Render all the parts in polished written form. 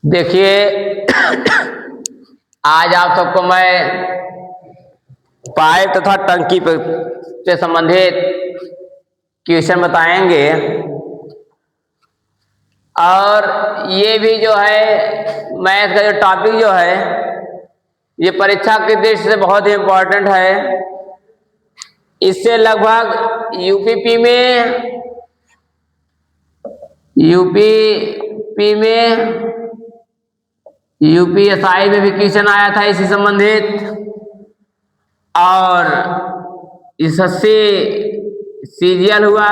देखिए आज आप सबको मैं पाइप तथा टंकी से संबंधित क्वेश्चन बताएंगे। और ये भी जो है मैथ का जो टॉपिक जो है ये परीक्षा की दृष्टि से बहुत ही इम्पोर्टेंट है। इससे लगभग यूपीएसआई में भी क्वेश्चन आया था इसी संबंधित, और एसएससी सीजीएल हुआ,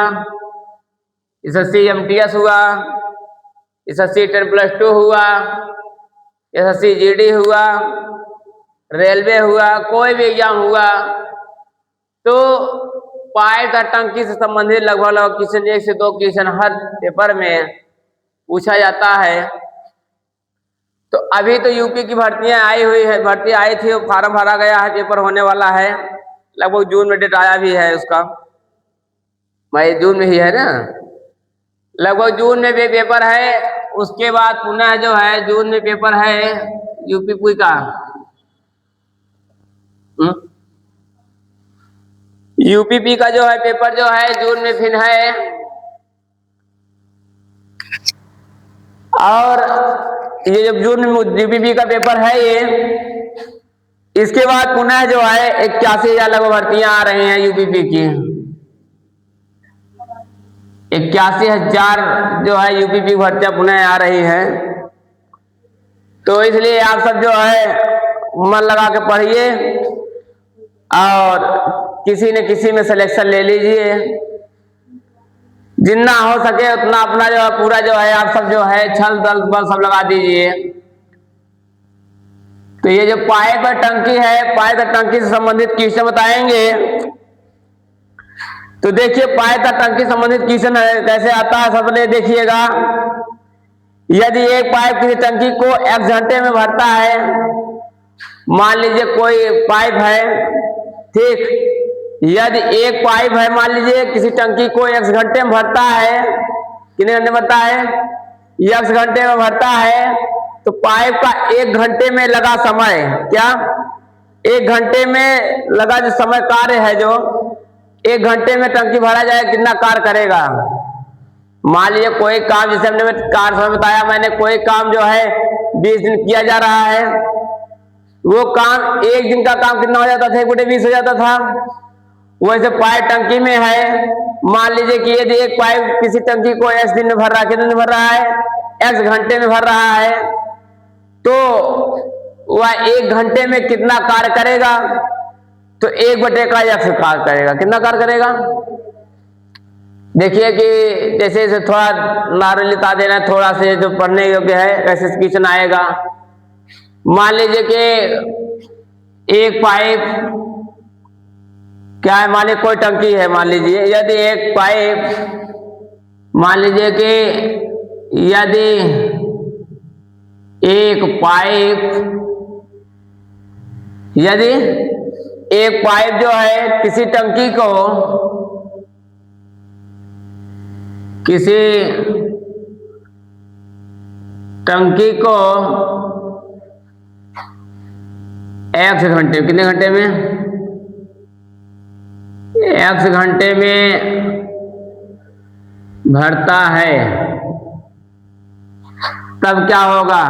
एसएससी एमटीएस हुआ, एसएससी 10+2 हुआ, एसएससी जीडी हुआ, रेलवे हुआ, कोई भी एग्जाम हुआ तो पाइप और टंकी से संबंधित लगभग क्वेश्चन 1 से 2 क्वेश्चन हर पेपर में पूछा जाता है। तो अभी तो यूपी की भर्तियां आई हुई है, भर्ती आई थी, वो फार्म भरा गया है, पेपर होने वाला है, लगभग जून में डेट आया भी है उसका, मई जून में ही है ना, लगभग जून में भी पेपर है। उसके बाद पुनः जो है जून में पेपर है यूपी का, यूपीपी का जो है पेपर जो है जून में फिर है। और ये जब जून में यूपीपी का पेपर है ये, इसके बाद पुनः जो है 81,000 लगभग भर्तियां आ रही हैं यूपीपी की, 81,000 जो है यूपीपी भर्तियां पुनः आ रही है। तो इसलिए आप सब जो है मन लगा के पढ़िए और किसी न किसी में सिलेक्शन ले लीजिए, जितना हो सके उतना अपना जो है पूरा जो है आप सब जो है छल दल बल सब लगा दीजिए। तो ये जो पाइप और टंकी है, पाइप और टंकी से संबंधित क्वेश्चन बताएंगे। तो देखिए पाइप और टंकी संबंधित क्वेश्चन कैसे आता है, सबसे देखिएगा। यदि एक पाइप किसी टंकी को x घंटे में भरता है, मान लीजिए कोई पाइप है, ठीक, यदि एक पाइप है मान लीजिए किसी टंकी को x घंटे में भरता है, कितने घंटे में भरता है, x घंटे में भरता है, तो पाइप का 1 घंटे में लगा समय, क्या 1 घंटे में लगा जो समय कार्य है, जो 1 घंटे में टंकी भरा जाए कितना कार्य करेगा। मान लीजिए कोई काम, जैसे हमने कार्य समय बताया मैंने, कोई काम जो है 20 दिन किया जा रहा है, वो काम 1 दिन का काम कितना हो जाता था, 1/20 हो जाता था। वैसे पाइप टंकी में है, मान लीजिए कि यदि एक पाइप किसी टंकी को x दिन में भर रहा है, कितने दिन भर रहा है, x घंटे में भर रहा है, तो वह 1 घंटे में कितना कार्य करेगा, तो 1/x कार्य करेगा। कितना कार्य करेगा, देखिए कि जैसे इसे थोड़ा नारंगी बता देना, थोड़ा से जो पढ़ने योग्य है ऐसे क्वेश्चन आएगा। मान लीजिए कि एक पाइप क्या है, मान लीजिए कोई टंकी है, मान लीजिए यदि एक पाइप, मान लीजिए कि यदि एक पाइप जो है किसी टंकी को x घंटे, कितने घंटे में, x घंटे में भरता है, तब क्या होगा।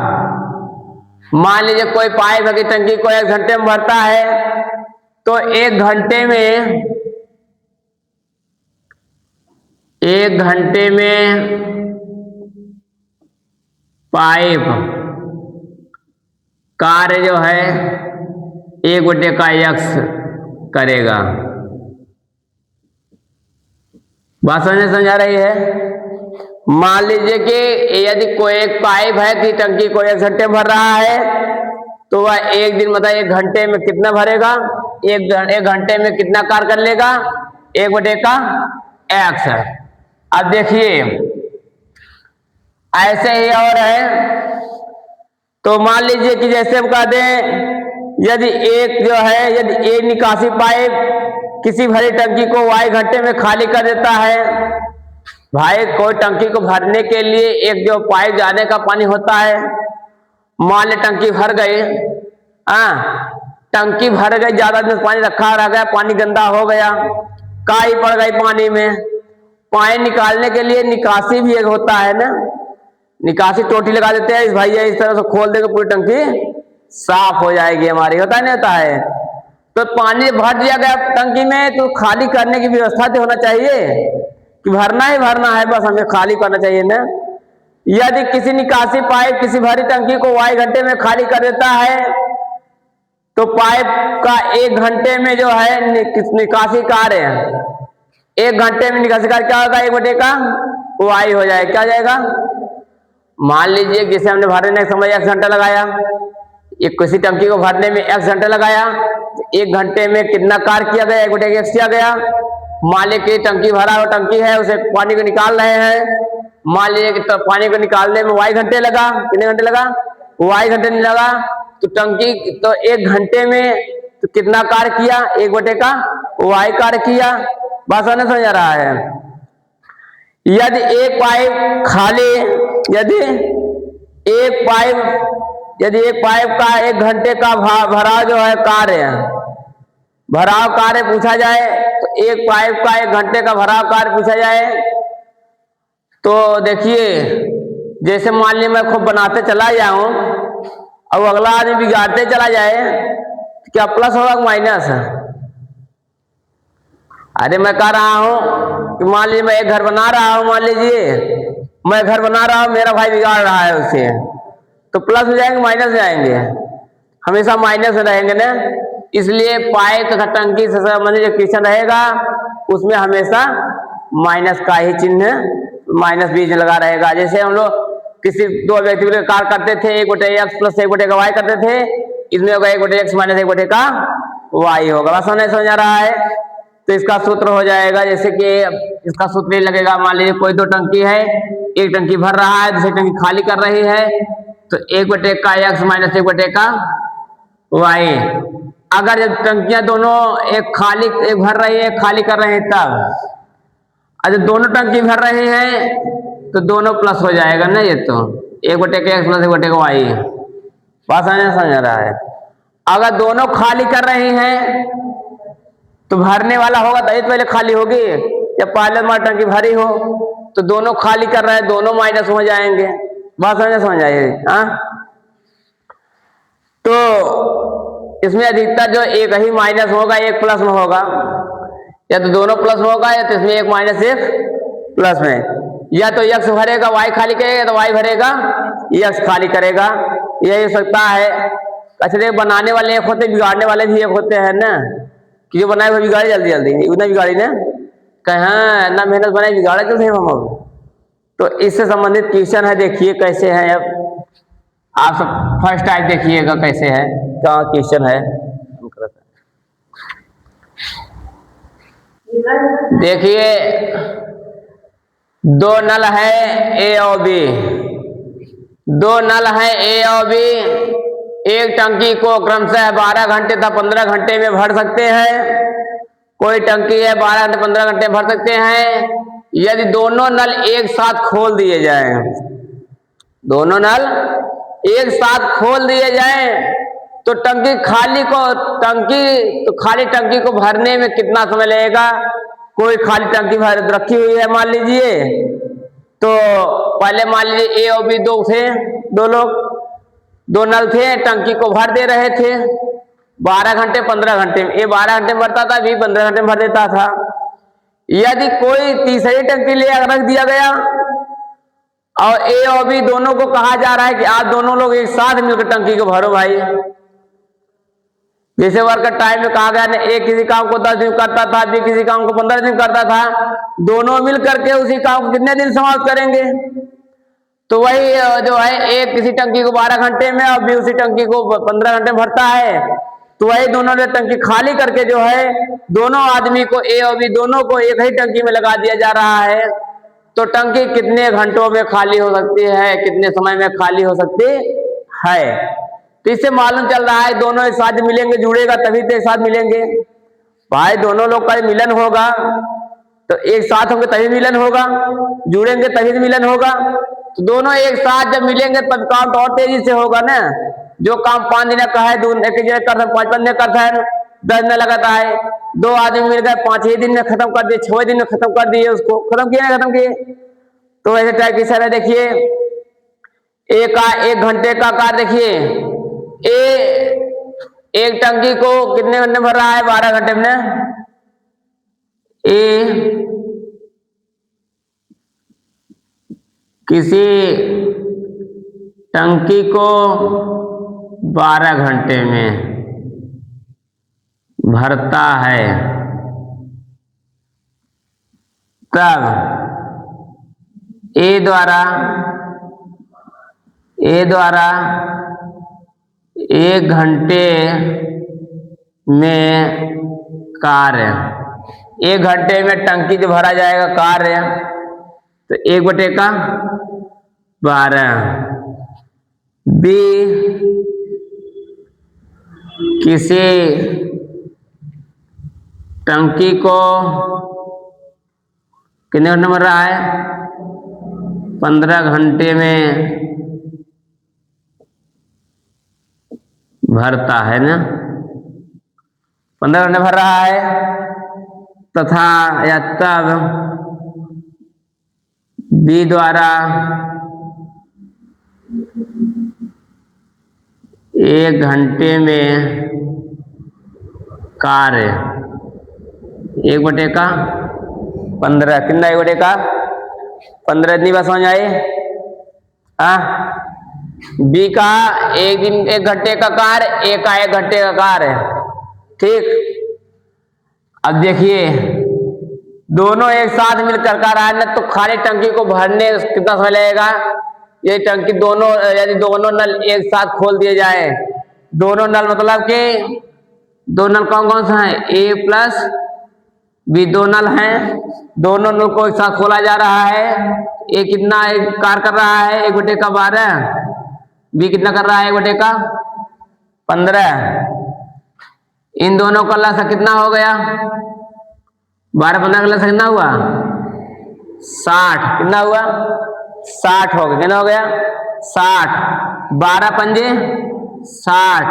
मान लीजिए कोई पाइप है कि टंकी को 1 घंटे में भरता है, तो 1 घंटे में पाइप कार्य जो है 1/x करेगा। बात समझा रही है। मान लीजिए कि यदि कोई एक पाइप है कि टंकी को 1 घंटे भर रहा है, तो वह 1 दिन मतलब 1 घंटे में कितना भरेगा, 1 घंटे में कितना कार्य कर लेगा, 1/x। अब देखिए ऐसे ही और है। तो मान लीजिए कि जैसे हम कह दें, यदि एक निकासी पाइप किसी भरी टंकी को y घंटे में खाली कर देता है, भाई कोई टंकी को भरने के लिए एक जो पाइप जाने का पानी होता है मान ले टंकी भर गई, टंकी भर गई, ज्यादा दिन पानी रखा रह गया, पानी गंदा हो गया, काई पड़ गई पानी में, पानी निकालने के लिए निकासी भी एक होता है ना, निकासी टोटी लगा देते हैं, इस भैया इस तरह से खोल देंगे पूरी टंकी साफ हो जाएगी हमारी, होता नहीं होता है। तो पानी भर दिया गया टंकी में, तो खाली करने की व्यवस्था तो होना चाहिए कि भरना ही भरना है, बस हमें खाली करना चाहिए ना। यदि किसी निकासी पाइप किसी भरी टंकी को 1 घंटे में खाली कर देता है, तो पाइप का 1 घंटे में जो है निकासी कार्य 1 घंटे में निकासी कार्य क्या होगा, 1 बटे का वाई हो जाएगा, क्या जाएगा। मान लीजिए जिसे हमने भरने के समय 1 घंटा लगाया, एक किसी टंकी को भरने में 1 घंटा लगाया, तो 1 घंटे में कितना कार्य किया गया, 1 बटे का x किया गया। मान लीजिए कि टंकी भरा हुआ टंकी है, उसे पानी को निकाल रहे हैं, मान लीजिए कि तो पानी को निकालने में y घंटे लगा, कितने घंटे लगा, y घंटे नहीं लगा, तो टंकी तो 1 घंटे में तो कितना कार्य किया, 1 बटे का y कार्य किया। बात समझ आ रहा है। यदि एक पाइप खाली, यदि एक पाइप का 1 घंटे का भराव जो है कार्य, भराव कार्य पूछा जाए, तो एक पाइप का 1 घंटे का भराव कार्य पूछा जाए, तो देखिए जैसे मान ली मैं खूब बनाते चला जाऊं और अगला आदमी बिगाड़ते चला जाए, तो क्या प्लस होगा माइनस। अरे मैं कह रहा हूं कि मान लीजिए मैं एक घर बना रहा हूं, मान लीजिए मैं घर बना रहा हूं, मेरा भाई बिगाड़ रहा है उसे, तो प्लस में जाएंगे माइनस में जाएंगे, हमेशा माइनस में रहेंगे ना। इसलिए पाइप तथा टंकी से संबंधित जो क्वेश्चन रहेगा उसमें हमेशा माइनस का ही चिन्ह, माइनस बीच लगा रहेगा। जैसे हम लोग किसी 2 व्यक्ति के कार्य करते थे, 1 बटे x प्लस 1 बटे का y करते थे, इसमें होगा 1 बटे x माइनस 1 बटे का y होगा। बस नहीं समझ आ रहा है। तो इसका सूत्र हो जाएगा, जैसे कि इसका सूत्र ये लगेगा, मान लीजिए कोई 2 टंकी है, एक टंकी भर रहा है, दूसरी टंकी खाली कर रही है, तो 1 बटे का x माइनस 1 बटे का y। अगर जब टंकियां दोनों एक भर रही है, खाली कर रहे हैं, तब अगर दोनों टंकी भर रहे हैं तो दोनों प्लस हो जाएगा ना, ये तो 1 बटे का x प्लस 1 बटे का y। बात समझ रहा है। अगर दोनों खाली कर रहे हैं तो भरने वाला होगा तभी पहले खाली होगी, जब पहले हमारी टंकी भरी हो, तो दोनों खाली कर रहे हैं, दोनों माइनस हो जाएंगे। बात समझ आइए। तो इसमें अधिकतर जो एक ही माइनस होगा, एक प्लस में होगा, या तो दोनों प्लस में होगा, या तो इसमें 1 माइनस 1 प्लस में, या तो x भरेगा y खाली करेगा, तो y भरेगा x खाली करेगा, यही हो सकता है। अच्छा बनाने वाले एक होते, बिगाड़ने वाले भी एक होते हैं ना, कि जो बनाए वो बिगाड़े जल्दी उतना बिगाड़ी ना, कहाँ ना मेहनत बनाए बिगाड़े चलते हैं हम। तो इससे संबंधित क्वेश्चन है, देखिए कैसे है। अब आप सब फर्स्ट टाइप देखिएगा कैसे है, क्या क्वेश्चन है। देखिए 2 नल है A और B, 2 नल है A और B, एक टंकी को क्रमशः 12 घंटे तथा 15 घंटे में भर सकते हैं। कोई टंकी है 12 घंटे 15 घंटे भर सकते हैं। यदि दोनों नल एक साथ खोल दिए जाएं, दोनों नल एक साथ खोल दिए जाएं, तो खाली टंकी को भरने में कितना समय लगेगा। कोई खाली टंकी भर रखी हुई है मान लीजिए, तो पहले मान लीजिए A और B 2 थे, 2 लोग, 2 नल थे, टंकी को भर दे रहे थे 12 घंटे 15 घंटे में। A 12 घंटे में भरता था, B 15 घंटे में भर देता था। यदि कोई तीसरी टंकी ले रख दिया गया और A और B दोनों को कहा जा रहा है कि आप दोनों लोग एक साथ मिलकर टंकी को भरो भाई। जैसे वर्कर टाइम में कहा गया ना, एक किसी काम को 10 दिन करता था, B किसी काम को 15 दिन करता था, दोनों मिल करके उसी काम को कितने दिन समाप्त करेंगे। तो वही जो है, एक किसी टंकी को 12 घंटे में और B उसी टंकी को 15 घंटे में भरता है, तो वही दोनों ने टंकी खाली करके जो है, दोनों आदमी को A और B दोनों को एक ही टंकी में लगा दिया जा रहा है। तो टंकी कितने घंटों में खाली हो सकती है, कितने समय में खाली हो सकती है। तो इससे मालूम चल रहा है दोनों एक साथ मिलेंगे, जुड़ेगा तभी तो एक साथ मिलेंगे भाई। दोनों लोग का मिलन होगा तो एक साथ होंगे तभी मिलन होगा, जुड़ेंगे तभी मिलन होगा। तो दोनों एक साथ जब मिलेंगे तब काम तो और तेजी से होगा ना। जो काम 5 दिन का है, 5 दिन में करता है, 10 दिन लगाता है। 2 आदमी मिल गए, 5 दिन में खत्म कर दिए, 6 दिन में खत्म कर दिए, उसको खत्म किया ना, खत्म किए। तो ऐसे टाइप की सर है। देखिए एक घंटे का कार्य, देखिए एक टंकी को कितने घंटे भर रहा है? 12 घंटे में। किसी टंकी को 12 घंटे में भरता है, तब ए द्वारा 1 घंटे में कार्य, 1 घंटे में टंकी जो भरा जाएगा कार्य, तो 1/12। बी किसी टंकी को कितने घंटे भर रहा है? 15 घंटे में भरता है ना, 15 घंटे भर रहा है, तथा या तब बी द्वारा 1 घंटे में कार्य 1/15, कितना 1/15? इतनी बात समझ आई? बी का 1 घंटे का कार्य, ए का 1 घंटे का कार्य, ठीक। अब देखिए दोनों एक साथ मिलकर कर रहा है ना, तो खाली टंकी को भरने कितना समय लगेगा? ये टंकी दोनों, यदि दोनों नल एक साथ खोल दिए जाए, दोनों नल मतलब कि 2 नल कौन कौन सा है? ए प्लस बी 2 नल हैं, दोनों नल को एक साथ खोला जा रहा है। ए कितना कार्य कर रहा है? 1/12। बी कितना कर रहा है? 1/15। इन दोनों का लसा कितना हो गया? 12-15 का लसा कितना हुआ? 60। कितना हुआ? 60 हो गया। कितना हो गया? 60। 12 पंजे 60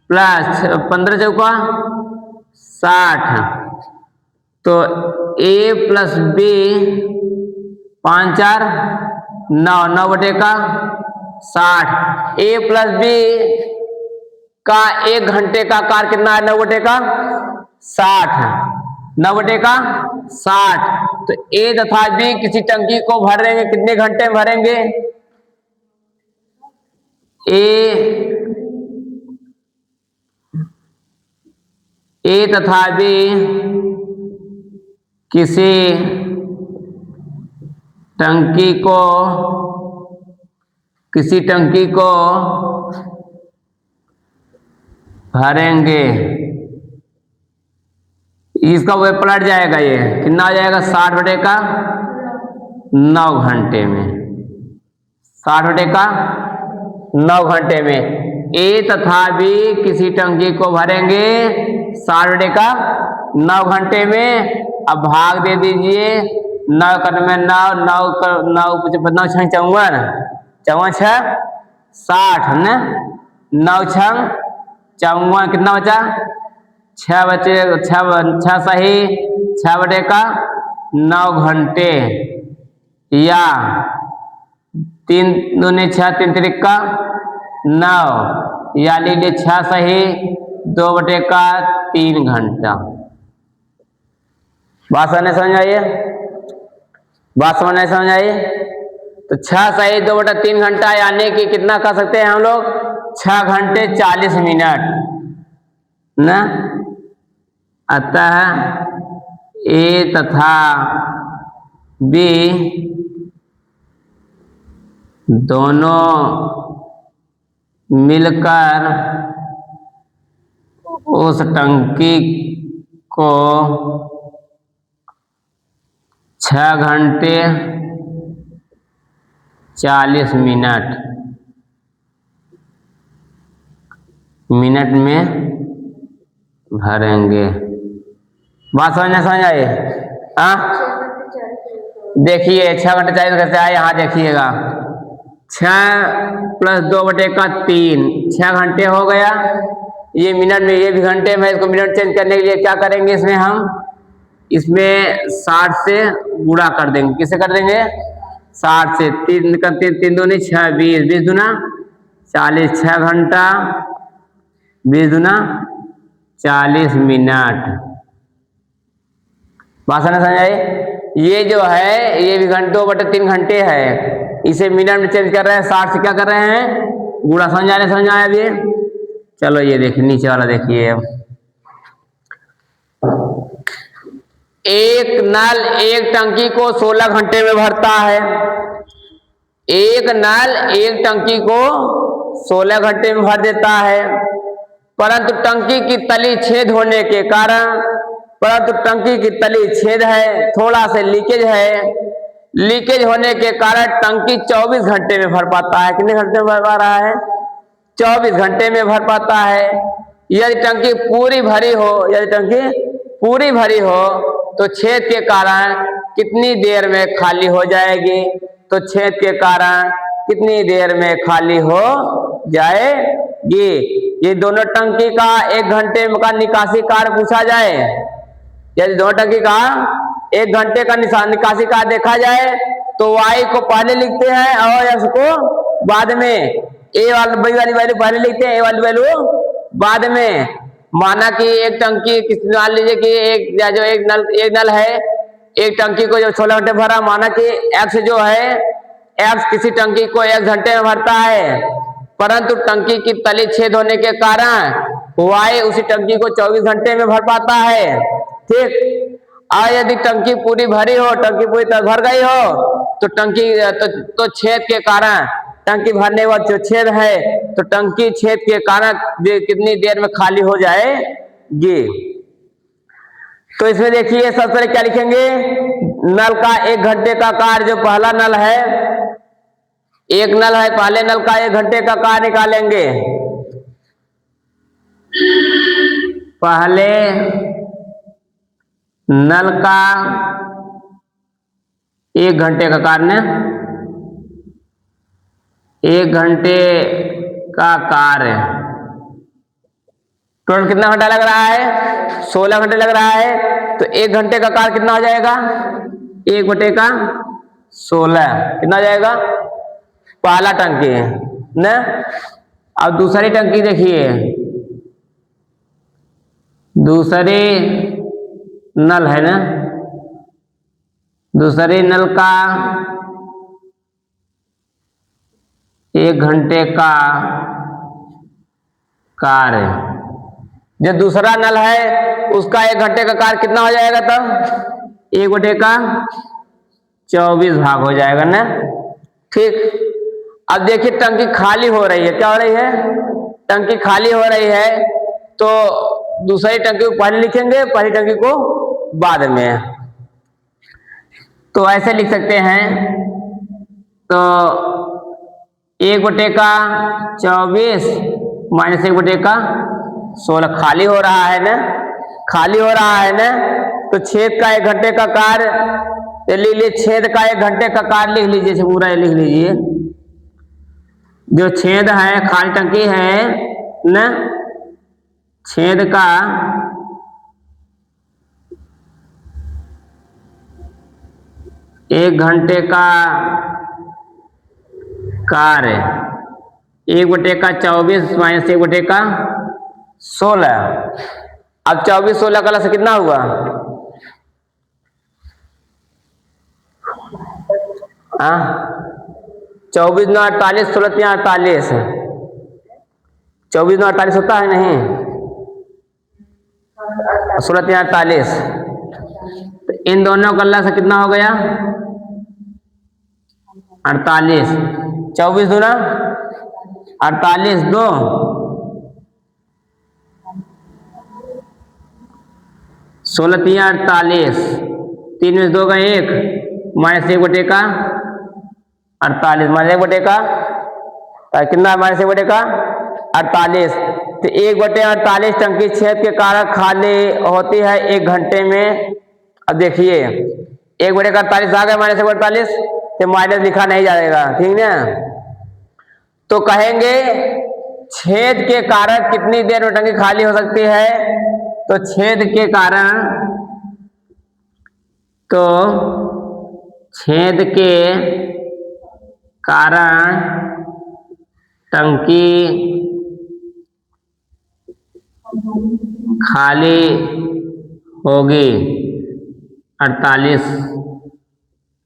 प्लस 15 चौका 60, तो ए प्लस बी 5×4 9, 9/60। ए प्लस बी का 1 घंटे का कार्य कितना है? 9/60, 9/60। तो ए तथा बी किसी टंकी को भरेंगे, कितने घंटे में भरेंगे? ए तथा बी किसी टंकी को भरेंगे। इसका वे पलट जाएगा, ये कितना आ जाएगा? 60/9 घंटे में, 60/9 घंटे में ए तथा बी किसी टंकी को भरेंगे 60/9 घंटे में। अब भाग दे दीजिए, 9 में 9 9 9 6 54, 54 6 60 है, 9 6 54, कितना बचा? 6 बचे, 6 सही 6/9 घंटे, या 3 दूनी 6, 3 त्रिका 9, या लीजिए 6 सही 2/3 घंटा। बात समझ आइए? बात समझ आई? तो 6 सही 2/3 घंटा, यानी कि कितना कर सकते हैं हम लोग? 6 घंटे 40 मिनट ना। अतः ए तथा बी दोनों मिलकर उस टंकी को 6 घंटे 40 मिनट में भरेंगे। बात समझ आई? देखिए 6 घंटे 40 कैसे आए, यहाँ देखिएगा 6 + 2/3 6 घंटे हो गया। ये मिनट में, ये भी घंटे में, इसको मिनट चेंज करने के लिए क्या करेंगे, इसमें हम इसमें 60 से गुणा कर देंगे। किसे कर देंगे? 60 से। 3 का 3 दूनी 6, 20 20 दूना 40, 6 घंटा 20 दूना 40 मिनट। बात समझ आई? ये जो है ये भी 2/3 घंटे है, इसे मिनट में चेंज कर रहे हैं, 60 से क्या कर रहे हैं, गुणा। समझ आया अभी? चलो ये देखिए नीचे वाला देखिए। एक नल एक टंकी को 16 घंटे में भरता है। एक नल एक टंकी को 16 घंटे में भर देता है, परंतु टंकी की तली छेद होने के कारण, थोड़ा से लीकेज है, लीकेज होने के कारण टंकी 24 घंटे में भर पाता है। कितने घंटे में भर पा रहा है? 24 घंटे में भर पाता है। यदि टंकी पूरी भरी हो तो छेद के कारण कितनी देर में खाली हो जाएगी? तो छेद के कारण कितनी देर में खाली हो जाएगी? ये दोनों टंकी का 1 घंटे का निकासी कार्य पूछा जाए, यदि दोनों टंकी का 1 घंटे का निकासी कार्य देखा जाए तो y को पहले लिखते हैं और s को बाद में। a वाली वैल्यू पहले लिखते हैं, a वाली वैल्यू बाद में। माना कि एक टंकी, मान लीजिए कि एक नल है, एक टंकी को जो 16 घंटे भरा, माना कि x जो है, x किसी टंकी को 1 घंटे में भरता है, परंतु टंकी की तली छेद होने के कारण y उसी टंकी को 24 घंटे में भर पाता है। ठीक। और यदि टंकी पूरी भरी हो, टंकी पूरी तरह भर गई हो तो तो छेद के कारण, टंकी भरने के बाद जो छेद है तो टंकी छेद के कारण कितनी देर में खाली हो जाएगी? तो इसमें देखिए सबसे पहले क्या लिखेंगे, नल का 1 घंटे का कार्य, जो पहला नल है, एक नल है, पहले नल का 1 घंटे का कार्य निकालेंगे। पहले नल का 1 घंटे का कार्य, 1 घंटे का कार्य, टोटल कितना घंटा लग रहा है? 16 घंटे लग रहा है। तो 1 घंटे का कार्य कितना हो जाएगा? 1/16 कितना हो जाएगा? पहला टंकी न। अब दूसरी टंकी देखिए, दूसरी नल है ना, दूसरी नल का 1 घंटे का कार्य, जो दूसरा नल है उसका 1 घंटे का कार्य कितना हो जाएगा? तब 1/24 भाग हो जाएगा ना। ठीक। अब देखिए टंकी खाली हो रही है, क्या हो रही है? टंकी खाली हो रही है, तो दूसरी टंकी को पहले लिखेंगे, पहली टंकी को बाद में। तो ऐसे लिख सकते हैं, तो 1/24 माइनस 1/16 खाली हो रहा है ना, खाली हो रहा है ना। तो छेद का 1 घंटे का कार्य लिख लीजिए, छेद का 1 घंटे का कार्य लिख लीजिए, पूरा लिख लीजिए। जो छेद है, खाली टंकी है ना, छेद का 1 घंटे का कार्य 1/24 माइनस 1/16। अब 24-16 का से कितना हुआ? हाँ, 24 9 48, 16 3 48, 24 9 48 होता है नहीं, 16 3 48। तो इन दोनों का अल्लाह से कितना हो गया? 48। 24 दूना 48, 2 16 3 48, 3 में 2 का 1 माइनस 1/48 माइनस 1/का कितना? माइनस 1/48। तो 1/48 टंकी छेद के कारण खाली होती है 1 घंटे में। अब देखिए 1/48 आ गया, -1/48, तो माइनस लिखा नहीं जाएगा, ठीक ना। तो कहेंगे छेद के कारण कितनी देर में टंकी खाली हो सकती है। तो छेद के कारण, तो छेद के कारण टंकी खाली होगी 48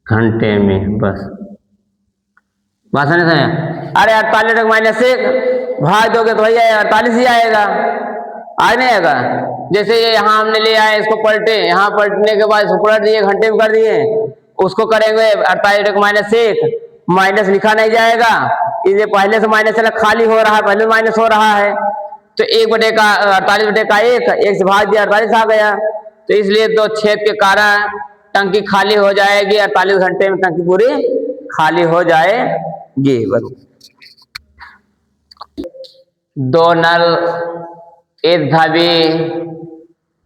घंटे में, बस। बात समझ में? अरे 48 -1 भाग दोगे तो भैया 48 ही आएगा, आगे नहीं आएगा। जैसे ये यहाँ हमने ले आए, इसको पलटे, यहाँ पलटने के बाद इसको पलट दिए, घंटे में कर दिए, उसको करेंगे 48 माइनस लिखा नहीं जाएगा, इसलिए पहले से माइनस चला, खाली हो रहा है, पहले माइनस हो रहा है, तो 1/48 1 से भाग दिया, 48 आ गया। तो इसलिए तो छेद के कारण टंकी खाली हो जाएगी, 48 घंटे में टंकी पूरी खाली हो जाएगी। दो नल एक धाबी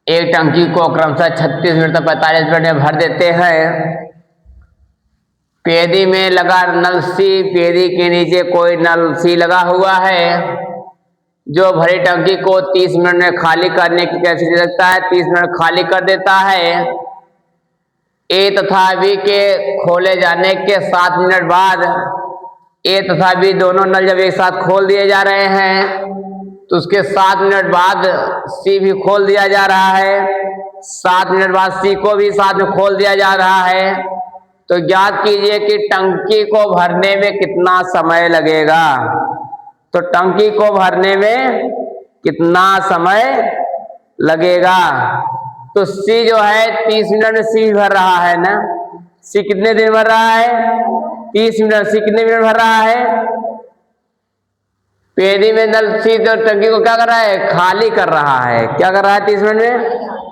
एक टंकी को क्रमशः 36 मिनट तक 45 मिनट में भर देते हैं। पेदी में लगा नल सी, पेदी के नीचे कोई नल सी लगा हुआ है जो भरी टंकी को 30 मिनट में खाली करने की कैपेसिटी रखता है, 30 मिनट खाली कर देता है। ए तथा बी के खोले जाने के 7 मिनट बाद, ए तथा बी दोनों नल जब एक साथ खोल दिए जा रहे हैं तो उसके 7 मिनट बाद सी भी खोल दिया जा रहा है, 7 मिनट बाद सी को भी साथ में खोल दिया जा रहा है। तो ज्ञात कीजिए कि टंकी को भरने में कितना समय लगेगा। तो टंकी को भरने में कितना समय लगेगा, तो सी जो है 30 मिनट में सी भर रहा है ना। सी कितने दिन भर रहा है? 30 मिनट। सी कितने मिनट भर रहा है? पेदी में नल सी तो टंकी को क्या कर रहा है? खाली कर रहा है। क्या कर रहा है? 30 मिनट में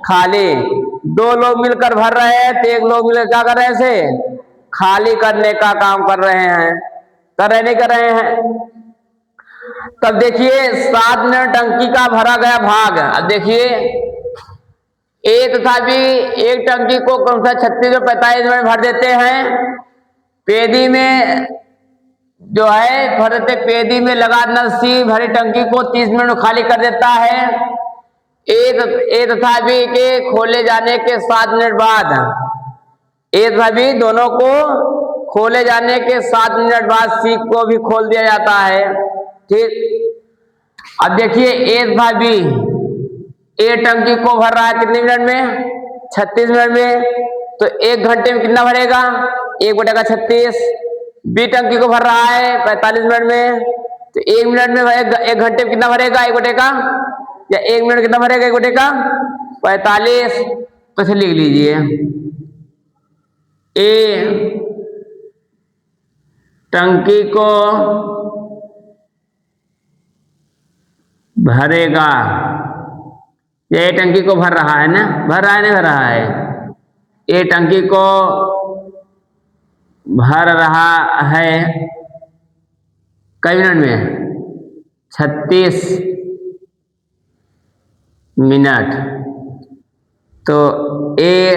खाली। दो लोग मिलकर भर रहे हैं तो एक लोग मिलकर क्या कर रहे हैं? इसे खाली करने का काम कर रहे हैं। कर रहे नहीं कर रहे हैं? तब देखिए 7 मिनट टंकी का भरा गया भाग। अब देखिए ए तथा बी एक टंकी को क्रमशः 36 और 45 मिनट भर देते हैं। पेदी में जो है भर देते, पेदी में लगा नल सी भरी टंकी को 30 मिनट में खाली कर देता है। ए तथा बी के खोले जाने के 7 मिनट बाद, ए तथा बी दोनों को खोले जाने के 7 मिनट बाद सी को भी खोल दिया जाता है। ठीक। अब देखिए ए तथा बी, ए टंकी को भर रहा है कितने मिनट में? 36 मिनट में। तो 1 घंटे में कितना भरेगा? 1/36। बी टंकी को भर रहा है 45 मिनट में, तो 1 मिनट में 1 घंटे में कितना भरेगा? 1 मिनट कितना भरेगा? 45। तो इसे लिख लीजिए, ए टंकी को भरेगा, ये टंकी को भर रहा है ना, भर रहा है नहीं भर रहा है? ये टंकी को भर रहा है कई मिनट में? 36 मिनट। तो ए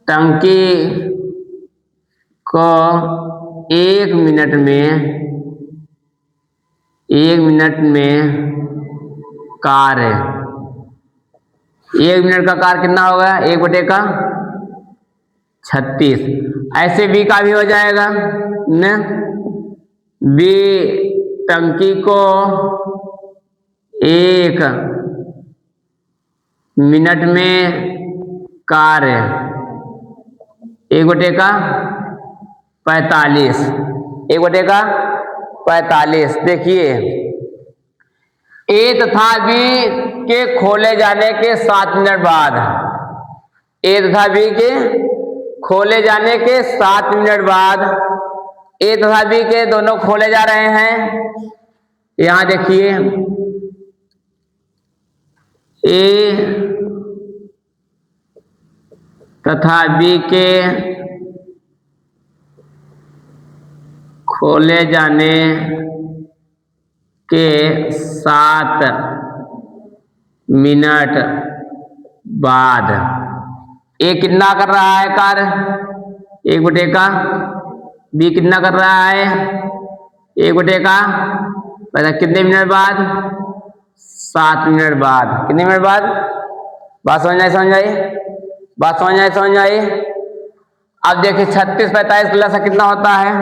टंकी को 1 मिनट में कार्य, 1 मिनट का कार्य कितना होगा? 1/36। ऐसे बी का भी हो जाएगा न। बी टंकी को 1 मिनट में कार्य 1/45, 1/45। देखिए ए तथा बी के खोले जाने के 7 मिनट बाद, ए तथा बी के खोले जाने के 7 मिनट बाद, ए तथा बी के दोनों खोले जा रहे हैं। यहां देखिए ए तथा बी के खोले जाने के 7 मिनट बाद ए कितना कर रहा है कार्य, 1/का। बी कितना कर रहा है, 1/का। पता कितने मिनट बाद, 7 मिनट बाद। कितने मिनट बाद? बात समझ आई, समझ आई, बात समझ आई, समझ आई। अब देखिए 36 45 का लसा कितना होता है,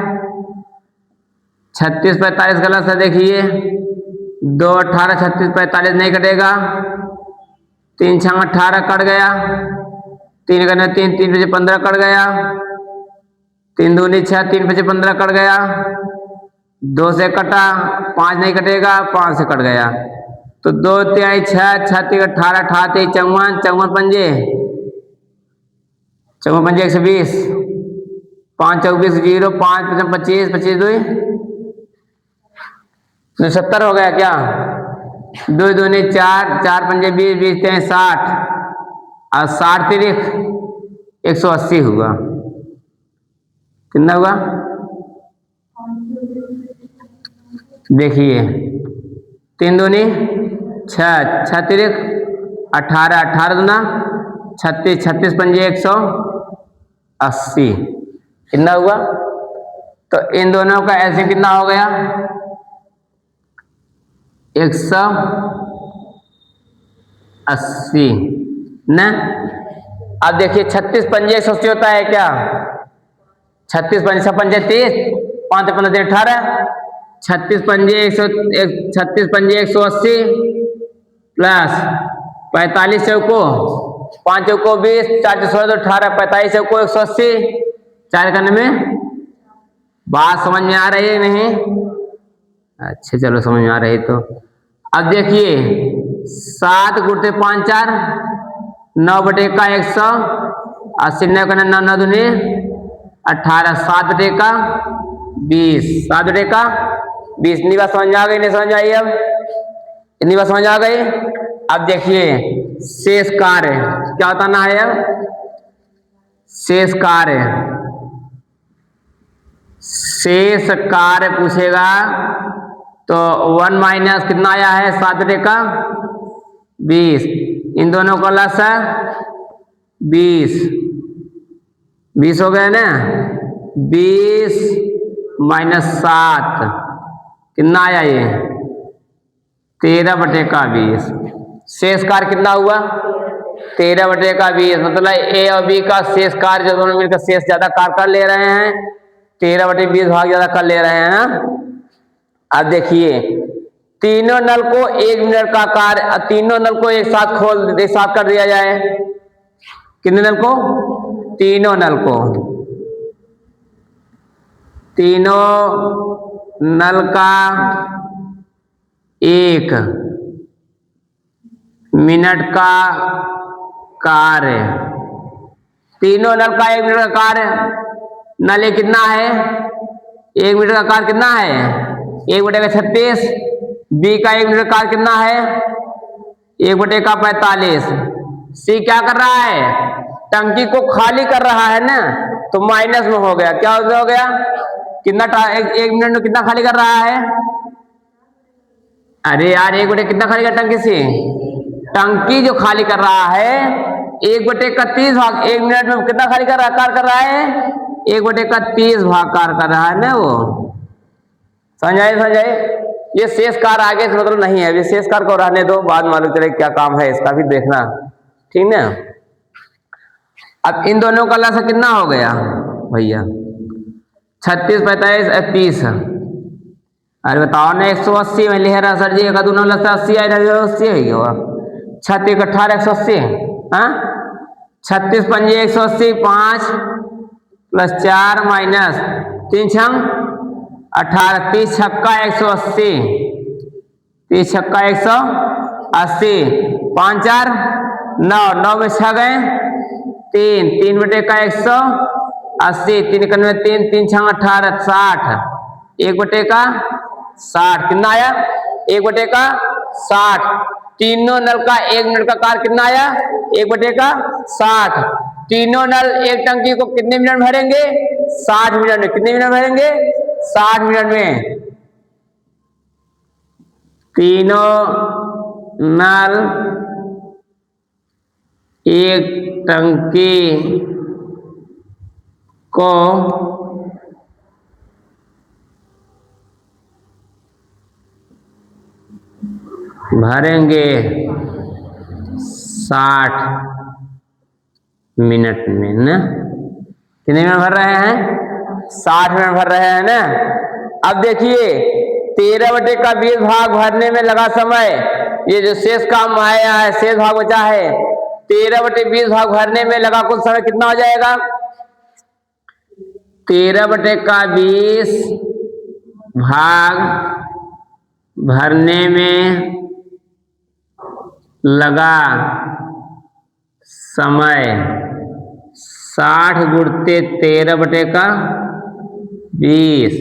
36 45 का लसा देखिए 2 18 36 45 नहीं कटेगा, 3 6 18 कट गया, 3 करने 3 3 5 15 कट गया, 3 दूनी 6 3 5 15 कट गया, 2 से कटा, 5 नहीं कटेगा, 5 से कट गया, तो 2 3 6 6 3 18 18 3 54 54 पंजे 120, 5 24 0 5 25 25 2 70 हो गया क्या, 2 दूनी 4 4 पंजे 20 20 3 60 और 60 तिरिक 180 हुआ। कितना हुआ देखिए, 3 दूनी 6 6 तिरिक 18 18 दूना 36 36 पंजे 180, कितना हुआ। तो इन दोनों का ऐसे कितना हो गया, 180 न। अब देखिए 36 पंजे 180 होता है क्या, 36 पंजे पंजे 30 5 15 18, 36 पंजे 36 पंजे 180 प्लस 45 चौको 5 चौको 20 4 16 18 45 चौको 180 4 करने में। बात समझ में आ रही है नहीं? अच्छा चलो समझ में आ रही तो। अब देखिए 7 गुणते 5 4 9/का 180 9 करने 9 9 दूनी 18 7/का 20 7/का 20। इतनी बात समझ में आ गई, नहीं समझ में आई? अब इतनी बात समझ आ गई। अब देखिए शेष कार्य क्या बताना है, अब शेष कार्य, शेष कार्य पूछेगा तो 1 माइनस कितना आया है 7/का 20, इन दोनों का लस है 20 20 हो गए ना, 20 माइनस 7 कितना आया ये 13/का 20। शेष कार्य कितना हुआ 13/का 20, मतलब ए और बी का शेष कार्य जो दोनों मिलकर शेष ज्यादा कार्य कर ले रहे हैं, 13/20 भाग ज्यादा कर ले रहे हैं ना। अब देखिए तीनों नल को 1 मिनट का कार्य, तीनों नल को एक साथ कर दिया जाए। कितने नल को, तीनों नल को, तीनों नल का 1 मिनट का कार्य, तीनों नल का 1 मिनट का कार्य, नल कितना है 1 मिनट का कार्य कितना है 1/का 36, बी का 1 मिनट का कार्य कितना है 1/का 45। सी क्या कर रहा है, टंकी को खाली कर रहा है ना, तो माइनस में हो गया, क्या हो गया, कितना 1 मिनट में कितना खाली कर रहा है। अरे यार 1/का कितना खाली कर टंकी से, टंकी जो खाली कर रहा है 1/का 30 भाग 1 मिनट में कितना खाली कर रहा है, कार्य कर रहा है 1/का 30 भाग कार्य कर रहा है ना वो। समझ आए? ये शेष कार्य आगे से मतलब नहीं है, शेष कार्य को रहने दो, बाद मालूम चले क्या काम है इसका भी देखना, ठीक ना। अब इन दोनों का लसा कितना हो गया भैया 36 45 30। अरे बताओ ना 180 में लिख रहा सर जी, एक दोनों लसा 80 आए 80 है क्या, 36 18 180, हाँ 36 पंजे 180 5 प्लस 4 माइनस 3 6 18 30 छक्का 180, 30 छक्का 180, 5 4 9 9 में 6 गए 3 3/का 180, 3 इक्यानवे 3 3 6 18 60, 1/का 60 कितना आया 1/का 60। तीनों नल का 1 मिनट का कार्य कितना आया 1/का 60। तीनों नल एक टंकी को कितने मिनट में भरेंगे 60 मिनट में, कितने मिनट भरेंगे 60 मिनट में। तीनों नल एक टंकी को भरेंगे 60 मिनट में ना। कितने मिनट भर रहे हैं? 60 मिनट भर रहे हैं ना। अब देखिए 13/20 भाग भरने में लगा समय, ये जो शेष काम आया है, शेष भाग बचा है, 13/20 भाग भरने में लगा कुल समय कितना हो जाएगा? 13/20 भाग भरने में लगा समय 60 गुणते 13/20,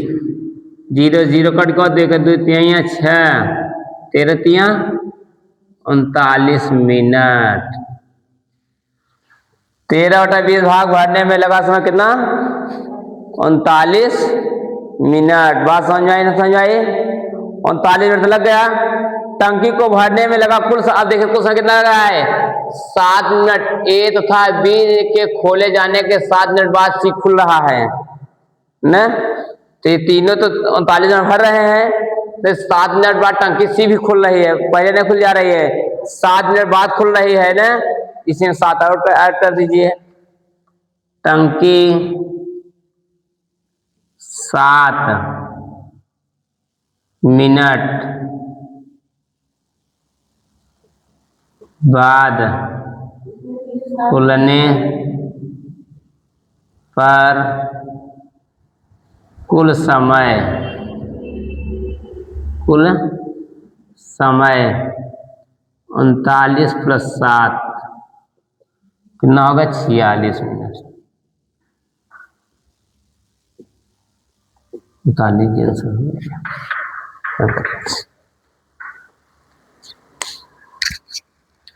0 0 कट को देकर 2 तिहाइयाँ 6, 13 तिया 39 मिनट। 13/20 भाग भरने में लगा समय कितना? 39 मिनट। बात समझ में आई ना समझ आई? 39 मिनट लग गया। टंकी को भरने में लगा कुल, अब देखिए कुल समय कितना लगा है? 7 मिनट। ए तथा बी के खोले जाने के 7 मिनट बाद सी खुल रहा है न, तो ये तीनों तो 39 मिनट भर रहे हैं, तो 7 मिनट बाद टंकी सी भी खुल रही है, पहले नहीं खुल जा रही है, 7 मिनट बाद खुल रही है ना, इसमें 7 और ऐड कर दीजिए। टंकी 7 मिनट बाद खुलने पर कुल समय 39 + 7 कितना होगा? 46 मिनट। 39 दिन से